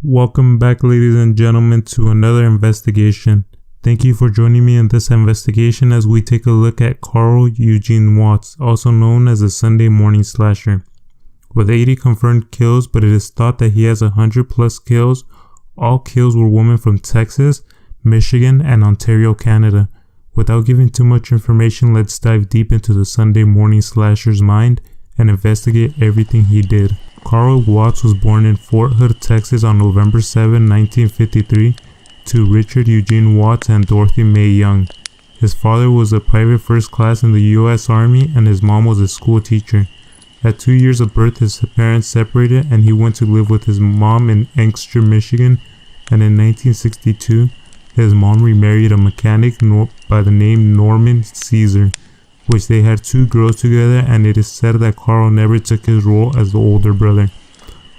Welcome back, ladies and gentlemen, to another investigation. Thank you for joining me in this investigation as we take a look at Carl Eugene Watts, also known as the Sunday morning slasher. With 80 confirmed kills, but it is thought that he has 100 plus kills. All kills were women from Texas, Michigan, and Ontario, Canada. Without giving too much information, let's dive deep into the Sunday morning slasher's mind and investigate everything he did. Carl Watts was born in Fort Hood, Texas on November 7, 1953, to Richard Eugene Watts and Dorothy Mae Young. His father was a private first class in the U.S. Army and his mom was a school teacher. At 2 years of birth, his parents separated and he went to live with his mom in Inkster, Michigan, and in 1962, his mom remarried a mechanic by the name Norman Caesar, which they had 2 girls together, and it is said that Carl never took his role as the older brother.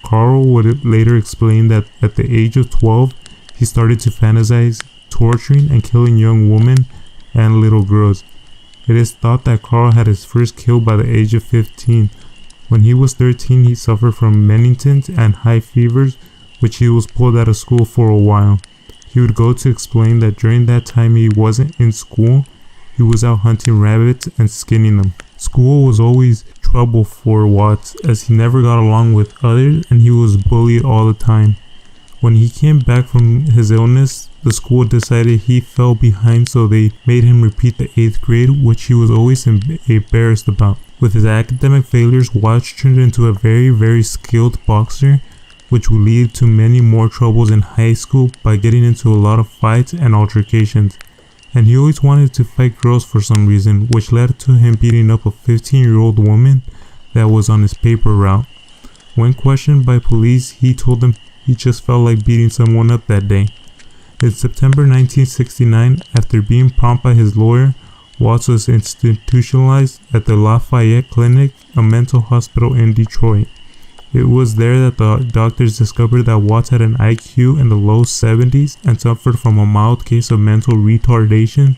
Carl would later explain that at the age of 12, he started to fantasize torturing and killing young women and little girls. It is thought that Carl had his first kill by the age of 15. When he was 13, he suffered from meningite and high fevers, which he was pulled out of school for a while. He would go to explain that during that time he wasn't in school. He was out hunting rabbits and skinning them. School was always trouble for Watts as he never got along with others and he was bullied all the time. When he came back from his illness, the school decided he fell behind, so they made him repeat the 8th grade, which he was always embarrassed about. With his academic failures, Watts turned into a very skilled boxer, which would lead to many more troubles in high school by getting into a lot of fights and altercations. And he always wanted to fight girls for some reason, which led to him beating up a 15-year-old woman that was on his paper route. When questioned by police, he told them he just felt like beating someone up that day. In September 1969, after being prompted by his lawyer, Watts was institutionalized at the Lafayette Clinic, a mental hospital in Detroit. It was there that the doctors discovered that Watts had an IQ in the low 70s and suffered from a mild case of mental retardation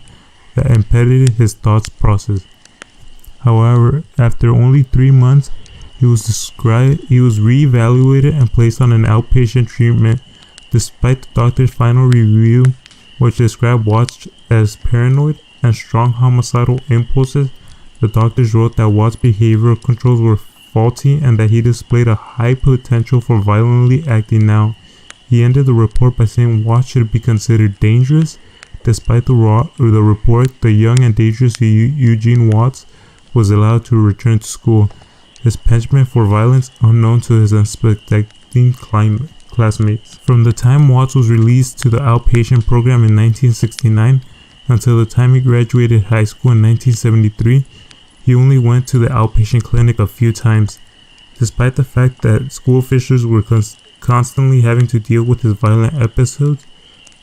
that impeded his thought process. However, after only 3 months, he was reevaluated and placed on an outpatient treatment. Despite the doctor's final review, which described Watts as paranoid and strong homicidal impulses, the doctors wrote that Watts' behavioral controls were faulty and that he displayed a high potential for violently acting out. He ended the report by saying Watts should be considered dangerous. Despite the report, the young and dangerous Eugene Watts was allowed to return to school. His punishment for violence unknown to his unsuspecting classmates. From the time Watts was released to the outpatient program in 1969 until the time he graduated high school in 1973, he only went to the outpatient clinic a few times. Despite the fact that school officials were constantly having to deal with his violent episodes,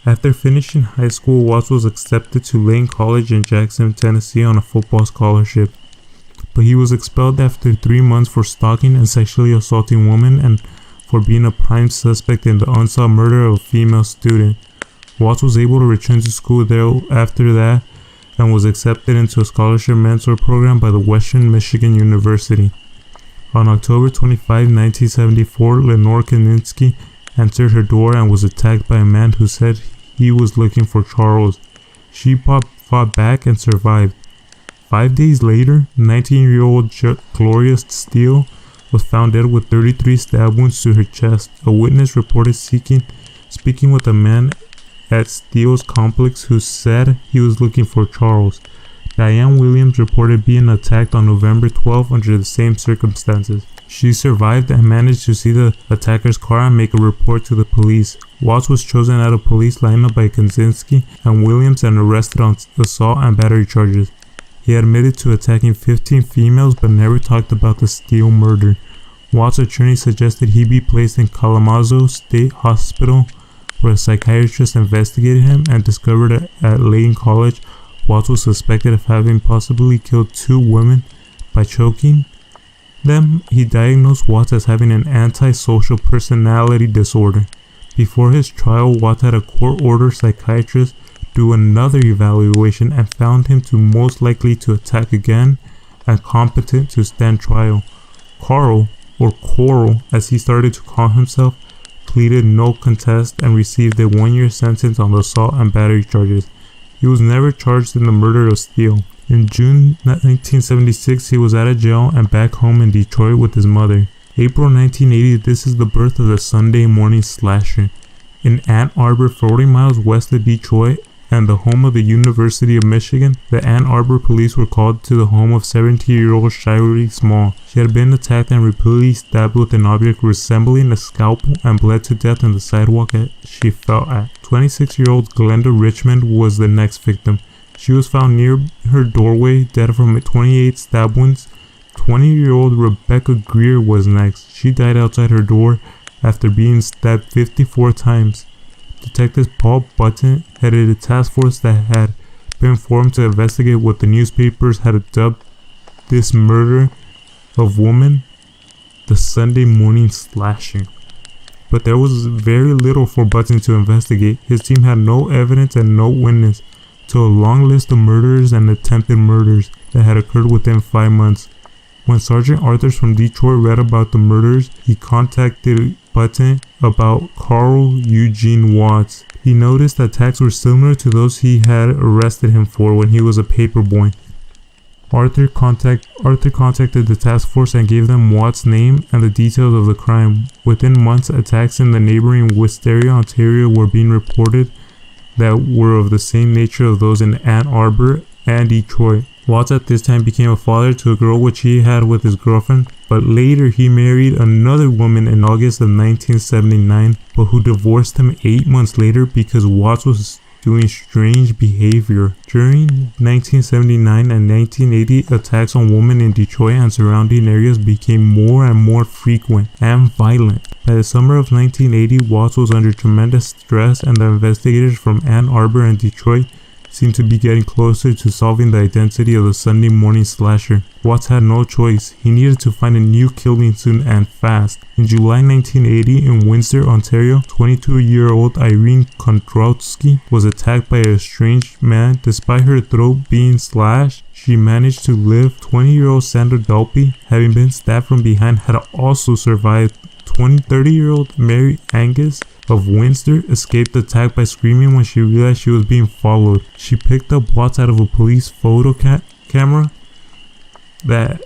after finishing high school, Watts was accepted to Lane College in Jackson, Tennessee on a football scholarship. But he was expelled after 3 months for stalking and sexually assaulting women and for being a prime suspect in the unsolved murder of a female student. Watts was able to return to school there after that and was accepted into a scholarship mentor program by the Western Michigan University. On October 25, 1974, Lenore Kaninsky entered her door and was attacked by a man who said he was looking for Charles. She fought back and survived. 5 days later, 19-year-old Gloria Steele was found dead with 33 stab wounds to her chest. A witness reported speaking with a man at Steele's complex who said he was looking for Charles. Diane Williams reported being attacked on November 12 under the same circumstances. She survived and managed to see the attacker's car and make a report to the police. Watts was chosen out of police lineup by Kaczynski and Williams and arrested on assault and battery charges. He admitted to attacking 15 females but never talked about the Steele murder. Watts' attorney suggested he be placed in Kalamazoo State Hospital, where a psychiatrist investigated him and discovered at Lane College Watts was suspected of having possibly killed 2 women by choking them. He diagnosed Watts as having an antisocial personality disorder. Before his trial, Watts had a court-ordered psychiatrist do another evaluation and found him to most likely to attack again and competent to stand trial. Carl, or Coral as he started to call himself, pleaded no contest and received a 1-year sentence on the assault and battery charges. He was never charged in the murder of Steele. In June 1976, he was out of jail and back home in Detroit with his mother. April 1980, this is the birth of the Sunday morning slasher. In Ann Arbor, 40 miles west of Detroit, and the home of the University of Michigan, the Ann Arbor police were called to the home of 17-year-old Shirley Small. She had been attacked and repeatedly stabbed with an object resembling a scalpel and bled to death on the sidewalk she fell at. 26-year-old Glenda Richmond was the next victim. She was found near her doorway, dead from 28 stab wounds. 20-year-old Rebecca Greer was next. She died outside her door after being stabbed 54 times. Detectives Paul Button headed a task force that had been formed to investigate what the newspapers had dubbed this murder of woman, the Sunday morning slasher. But there was very little for Button to investigate. His team had no evidence and no witness to a long list of murders and attempted murders that had occurred within 5 months. When Sergeant Arthurs from Detroit read about the murders, he contacted Button about Carl Eugene Watts. He noticed that attacks were similar to those he had arrested him for when he was a paper boy. Arthur contacted the task force and gave them Watts' name and the details of the crime. Within months, attacks in the neighboring Wisteria, Ontario were being reported that were of the same nature of those in Ann Arbor and Detroit. Watts at this time became a father to a girl which he had with his girlfriend, but later he married another woman in August of 1979, but who divorced him 8 months later because Watts was doing strange behavior. During 1979 and 1980, attacks on women in Detroit and surrounding areas became more and more frequent and violent. By the summer of 1980, Watts was under tremendous stress, and the investigators from Ann Arbor and Detroit seemed to be getting closer to solving the identity of the Sunday morning slasher. Watts had no choice. He needed to find a new killing soon and fast. In July 1980, in Windsor, Ontario, 22-year-old Irene Kondrowski was attacked by a strange man. Despite her throat being slashed, she managed to live. 20-year-old Sandra Dalpy, having been stabbed from behind, had also survived. 30-year-old Mary Angus of Windsor escaped the attack by screaming when she realized she was being followed. She picked up Watts out of a police photo camera that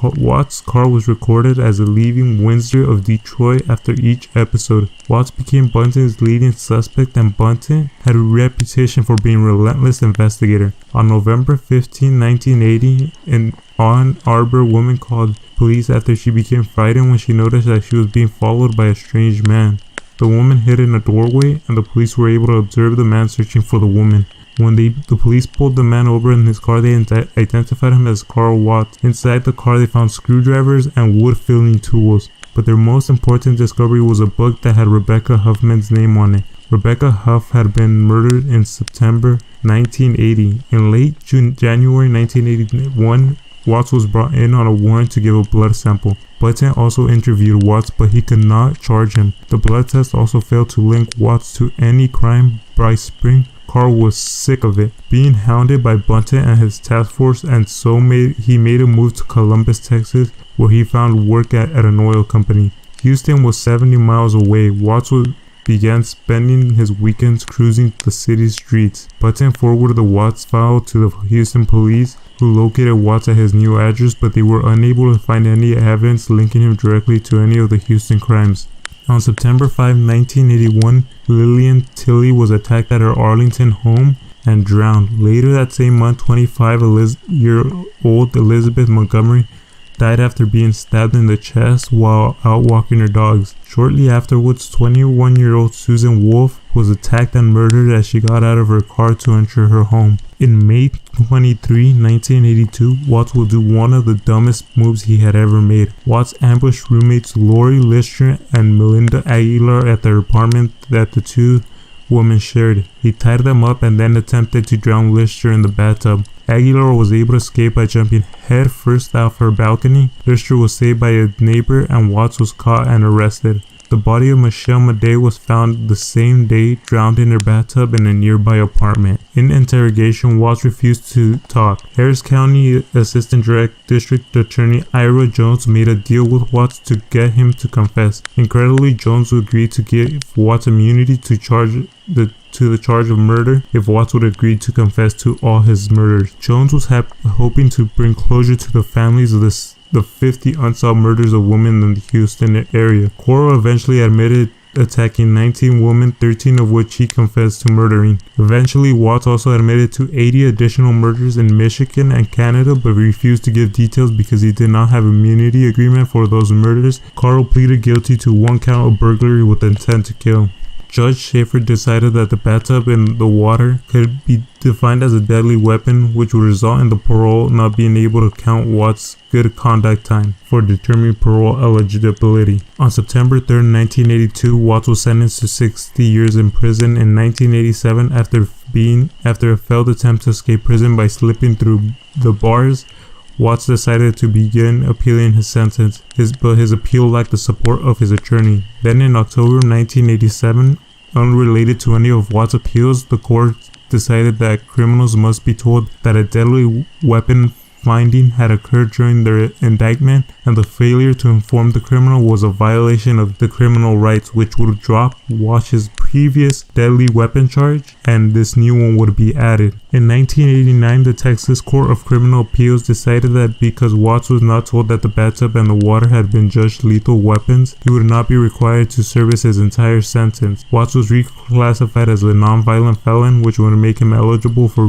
Watts' car was recorded as leaving Windsor of Detroit after each episode. Watts became Bunton's leading suspect, and Bunton had a reputation for being a relentless investigator. On November 15, 1980, an Ann Arbor woman called police after she became frightened when she noticed that she was being followed by a strange man. The woman hid in a doorway, and the police were able to observe the man searching for the woman. When the police pulled the man over in his car, they identified him as Carl Watts. Inside the car, they found screwdrivers and wood-filling tools. But their most important discovery was a book that had Rebecca Huffman's name on it. Rebecca Huff had been murdered in September 1980. In late January 1981, Watts was brought in on a warrant to give a blood sample. Button also interviewed Watts, but he could not charge him. The blood test also failed to link Watts to any crime. By spring, Carl was sick of it, being hounded by Button and his task force, and so he made a move to Columbus, Texas, where he found work at an oil company. Houston was 70 miles away. Watts began spending his weekends cruising the city's streets. Button forwarded the Watts file to the Houston police, who located Watts at his new address, but they were unable to find any evidence linking him directly to any of the Houston crimes. On September 5, 1981, Lillian Tilley was attacked at her Arlington home and drowned. Later that same month, 25-year-old Elizabeth Montgomery died after being stabbed in the chest while out walking her dogs. Shortly afterwards, 21-year-old Susan Wolf was attacked and murdered as she got out of her car to enter her home. In May 23, 1982, Watts will do one of the dumbest moves he had ever made. Watts ambushed roommates Lori Lister and Melinda Aguilar at their apartment that the two women shared. He tied them up and then attempted to drown Lister in the bathtub. Aguilar was able to escape by jumping head first off her balcony. Lister was saved by a neighbor, and Watts was caught and arrested. The body of Michelle Madej was found the same day, drowned in her bathtub in a nearby apartment. In interrogation, Watts refused to talk. Harris County Assistant District Attorney Ira Jones made a deal with Watts to get him to confess. Incredibly, Jones agreed to give Watts immunity to the charge of murder if Watts would agree to confess to all his murders. Jones was hoping to bring closure to the families of the 50 unsolved murders of women in the Houston area. Quarles eventually admitted attacking 19 women, 13 of which he confessed to murdering. Eventually, Watts also admitted to 80 additional murders in Michigan and Canada, but refused to give details because he did not have immunity agreement for those murders. Carl pleaded guilty to 1 count of burglary with intent to kill. Judge Schaefer decided that the bathtub and the water could be defined as a deadly weapon, which would result in the parole not being able to count Watts' good conduct time for determining parole eligibility. On September 3, 1982, Watts was sentenced to 60 years in prison. In 1987, after a failed attempt to escape prison by slipping through the bars, Watts decided to begin appealing his sentence, but his appeal lacked the support of his attorney. Then in October 1987, unrelated to any of Watts' appeals, the court decided that criminals must be told that a deadly weapon finding had occurred during their indictment, and the failure to inform the criminal was a violation of the criminal rights, which would drop Watts' previous deadly weapon charge, and this new one would be added. In 1989, the Texas Court of Criminal Appeals decided that because Watts was not told that the bathtub and the water had been judged lethal weapons, he would not be required to service his entire sentence. Watts was reclassified as a non-violent felon, which would make him eligible for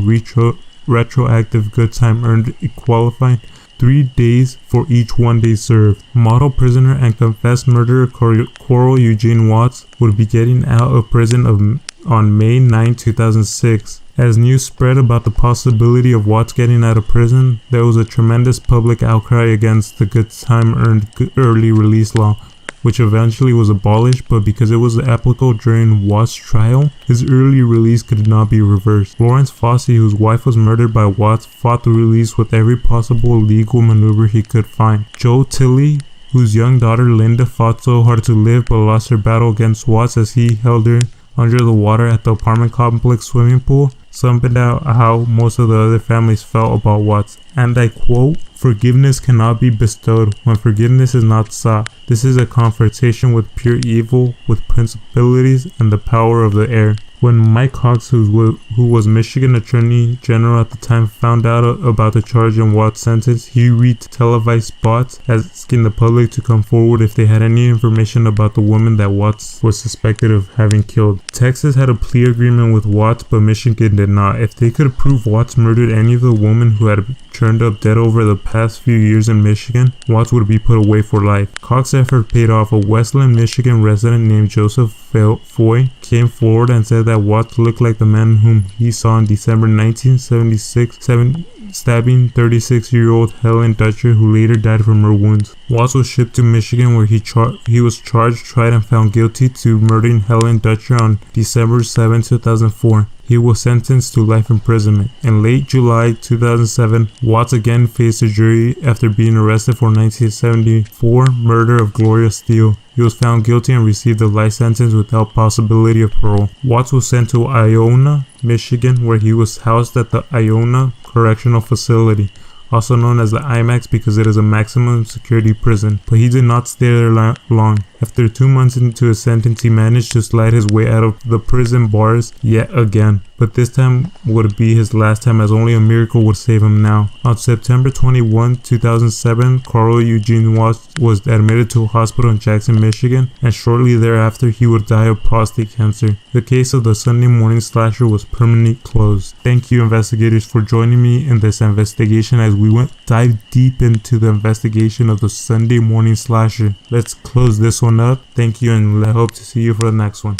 retroactive good time earned, qualifying 3 days for each 1 day served. Model prisoner and confessed murderer Carl Eugene Watts would be getting out of prison on May 9, 2006. As news spread about the possibility of Watts getting out of prison, there was a tremendous public outcry against the good time earned early release law, which eventually was abolished, but because it was applicable during Watts' trial, his early release could not be reversed. Lawrence Fossey, whose wife was murdered by Watts, fought the release with every possible legal maneuver he could find. Joe Tilley, whose young daughter Linda fought so hard to live but lost her battle against Watts as he held her under the water at the apartment complex swimming pool, summed out how most of the other families felt about Watts, and I quote, "Forgiveness cannot be bestowed when forgiveness is not sought. This is a confrontation with pure evil, with principalities and the power of the air." When Mike Cox, who was Michigan Attorney General at the time, found out about the charge in Watts' sentence, he televised spots asking the public to come forward if they had any information about the woman that Watts was suspected of having killed. Texas had a plea agreement with Watts, but Michigan did not. If they could prove Watts murdered any of the women who had turned up dead over the past few years in Michigan, Watts would be put away for life. Cox's effort paid off. A Westland, Michigan resident named Joseph Foy came forward and said that Watts looked like the man whom he saw in December 1976, stabbing 36-year-old Helen Dutcher, who later died from her wounds. Watts was shipped to Michigan, where he was charged, tried, and found guilty to murdering Helen Dutcher on December 7, 2004. He was sentenced to life imprisonment. In late July 2007, Watts again faced a jury after being arrested for 1974 murder of Gloria Steele. He was found guilty and received a life sentence without possibility of parole. Watts was sent to Iona, Michigan, where he was housed at the Iona Correctional Facility, also known as the IMAX because it is a maximum security prison, but he did not stay there long. After 2 months into his sentence, he managed to slide his way out of the prison bars yet again, but this time would be his last time, as only a miracle would save him now. On September 21, 2007, Carl Eugene Watts was admitted to a hospital in Jackson, Michigan, and shortly thereafter he would die of prostate cancer. The case of the Sunday morning slasher was permanently closed. Thank you, investigators, for joining me in this investigation as we dive deep into the investigation of the Sunday morning slasher. Let's close this one up. Thank you, and I hope to see you for the next one.